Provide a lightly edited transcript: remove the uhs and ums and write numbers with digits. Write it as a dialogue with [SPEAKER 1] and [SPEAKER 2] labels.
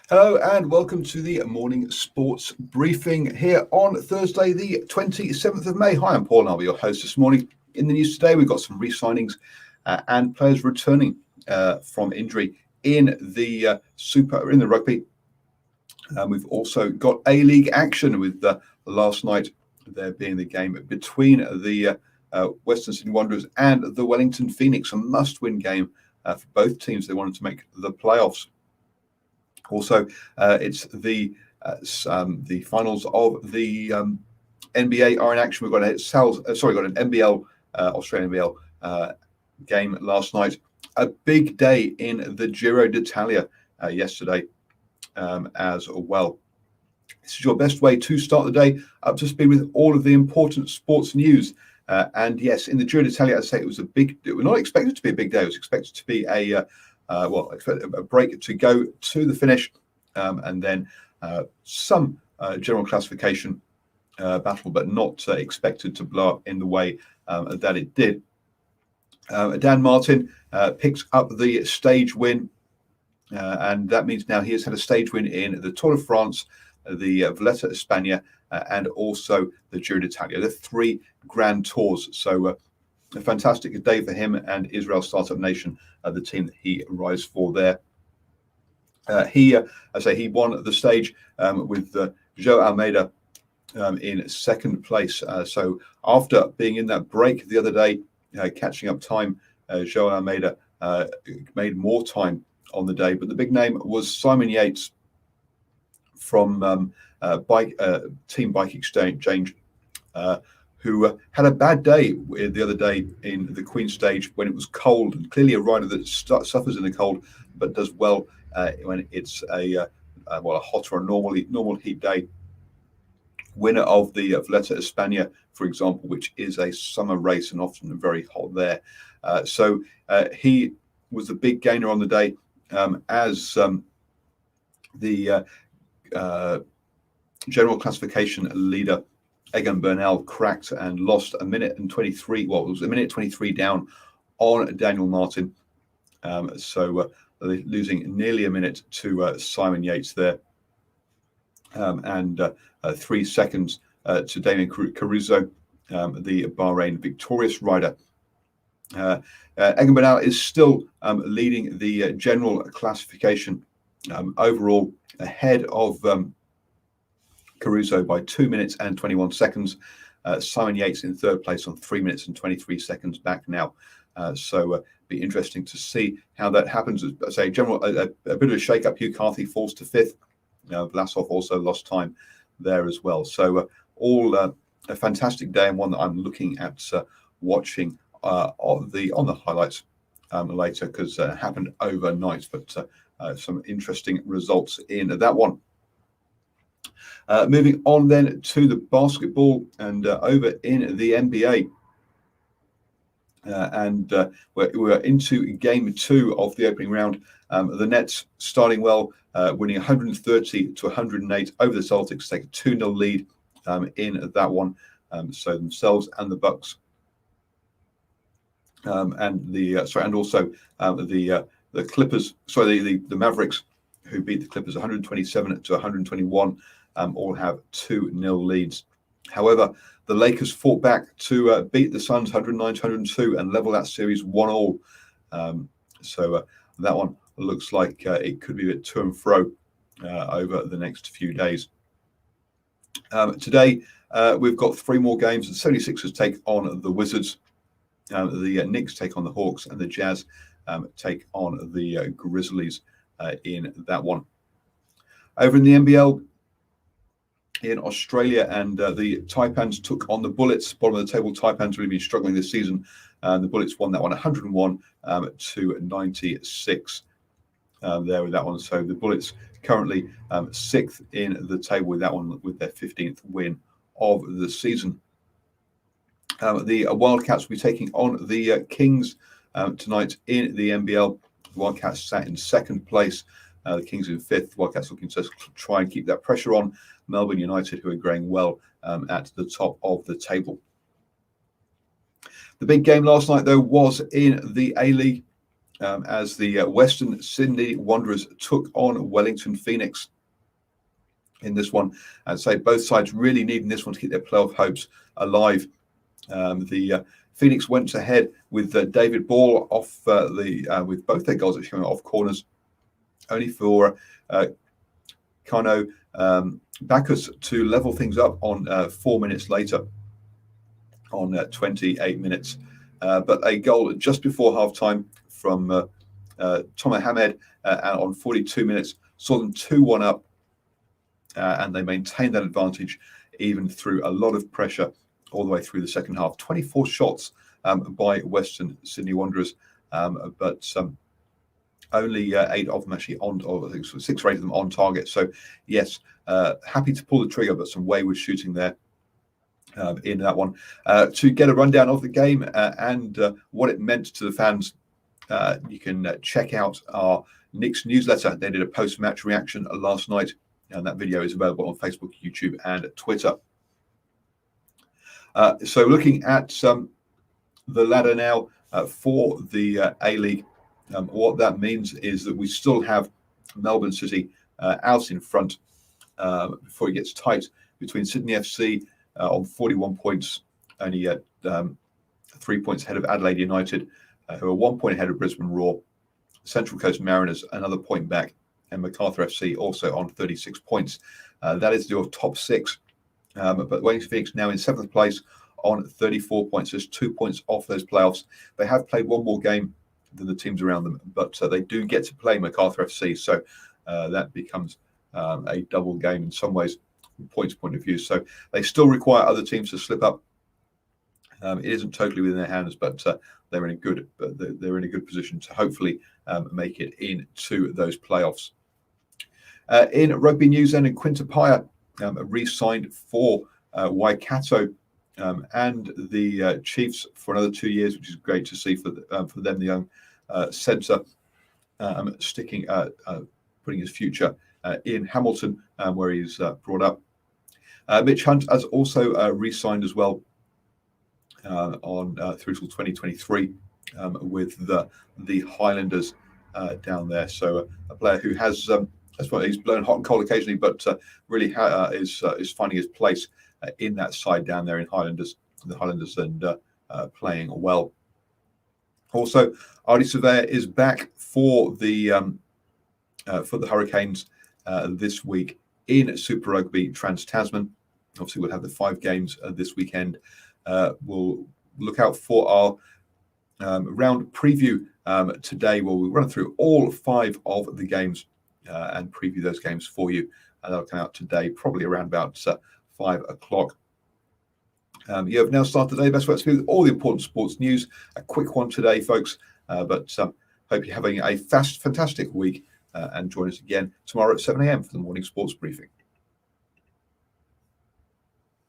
[SPEAKER 1] Hello and welcome to the morning sports briefing here on Thursday, the 27th of May. Hi, I'm Paul and I'll be your host this morning. In the news today, we've got some re-signings and players returning from injury in the rugby. We've also got A-League action with last night there being the game between the Western Sydney Wanderers and the Wellington Phoenix, a must-win game for both teams. They wanted to make the playoffs. Also, it's the finals of the NBA are in action. We've got an NBL Australian NBL game last night. A big day in the Giro d'Italia yesterday as well. This is your best way to start the day up to speed with all of the important sports news. And yes, in the Giro d'Italia, I'd say it was not expected to be a big day. It was expected to be a break to go to the finish, and then some general classification battle, but not expected to blow up in the way that it did. Dan Martin picks up the stage win, and that means now he has had a stage win in the Tour de France, the Vuelta a España, and also the Giro d'Italia. The three Grand Tours. So a fantastic day for him and Israel Startup Nation, the team that he rides for there. He won the stage with João Almeida in second place. So after being in that break the other day, catching up time, João Almeida made more time on the day. But the big name was Simon Yates from Team Bike Exchange, who had a bad day the other day in the Queen stage when it was cold, and clearly a rider that suffers in the cold but does well when it's a hot or a normal heat day. Winner of the Vuelta a España, for example, which is a summer race and often very hot there. So he was the big gainer on the day, as the general classification leader Egan Bernal cracked and lost a minute 23 down on Daniel Martin. So losing nearly a minute to Simon Yates there, and 3 seconds to Damian Caruso, the Bahrain victorious rider. Egan Bernal is still leading the general classification overall, ahead of Caruso by 2 minutes and 21 seconds. Simon Yates in third place on 3 minutes and 23 seconds back now. So be interesting to see how that happens. I say a bit of a shake-up. Hugh Carthy falls to fifth. Vlasov also lost time there as well. So all a fantastic day, and one that I'm looking at watching on the highlights later, because it happened overnight. But some interesting results in that one. Moving on then to the basketball and over in the NBA. We're into game 2 of the opening round. The Nets starting well, winning 130 to 108 over the Celtics, take a 2-0 lead in that one. So themselves and the Bucks, and also the Clippers. The Mavericks, who beat the Clippers 127 to 121. All have 2-0 leads. However, the Lakers fought back to beat the Suns 109 to 102 and level that series 1-1. So that one looks like it could be a bit to and fro over the next few days. Today, we've got 3 more games. The 76ers take on the Wizards. The Knicks take on the Hawks, and the Jazz take on the Grizzlies in that one. Over in the NBL, in Australia, and the Taipans took on the Bullets. Bottom of the table, Taipans really been struggling this season. The Bullets won that one 101 to 96 there with that one. So the Bullets currently 6th in the table with that one, with their 15th win of the season. The Wildcats will be taking on the Kings tonight in the NBL. The Wildcats sat in second place. The Kings in 5th. Wildcats looking to try and keep that pressure on Melbourne United, who are going well at the top of the table. The big game last night, though, was in the A-League. as the Western Sydney Wanderers took on Wellington Phoenix in this one. I'd say both sides really needing this one to keep their playoff hopes alive. The Phoenix went ahead with David Ball off with both their goals actually coming off corners, only for Kano Bacchus to level things up on 4 minutes later, on 28 minutes. But a goal just before half-time from Tomer Hamed on 42 minutes saw them 2-1 up, and they maintained that advantage even through a lot of pressure all the way through the second half. 24 shots by Western Sydney Wanderers, but only 8 of them actually on, or I think 6 or 8 of them on target. So yes, happy to pull the trigger, but some wayward shooting there in that one. To get a rundown of the game and what it meant to the fans, you can check out our Knicks newsletter. They did a post-match reaction last night, and that video is available on Facebook, YouTube, and Twitter. So looking at the ladder now for the A-League, what that means is that we still have Melbourne City out in front before it gets tight between Sydney FC on 41 points, only 3 points ahead of Adelaide United, who are 1 point ahead of Brisbane Roar. Central Coast Mariners another point back, and Macarthur FC also on 36 points. That is your top 6. But Wellington Phoenix now in 7th place on 34 points. Just 2 points off those playoffs. They have played one more game than the teams around them, but they do get to play Macarthur FC. So that becomes a double game in some ways from points point of view. So they still require other teams to slip up. It isn't totally within their hands, but they're in a good position to hopefully make it into those playoffs. In rugby news, then, in Quinta Paya re-signed for Waikato and the Chiefs for another 2 years, which is great to see for them. The young centre putting his future in Hamilton, where he's brought up. Mitch Hunt has also re-signed as well on through till 2023 with the Highlanders down there. So a player who has that's why he's blown hot and cold occasionally, but really is finding his place in that side down there in the Highlanders, and playing well. Also, Ardie Savea is back for the Hurricanes this week in Super Rugby Trans-Tasman. Obviously, we'll have the 5 games this weekend. We'll look out for our round preview today, where we'll run through all 5 of the games and preview those games for you. And that'll come out today, probably around about 5 o'clock. You have now started the day best way to speak with all the important sports news. A quick one today, folks, but hope you're having a fantastic week, and join us again tomorrow at 7 a.m. for the morning sports briefing.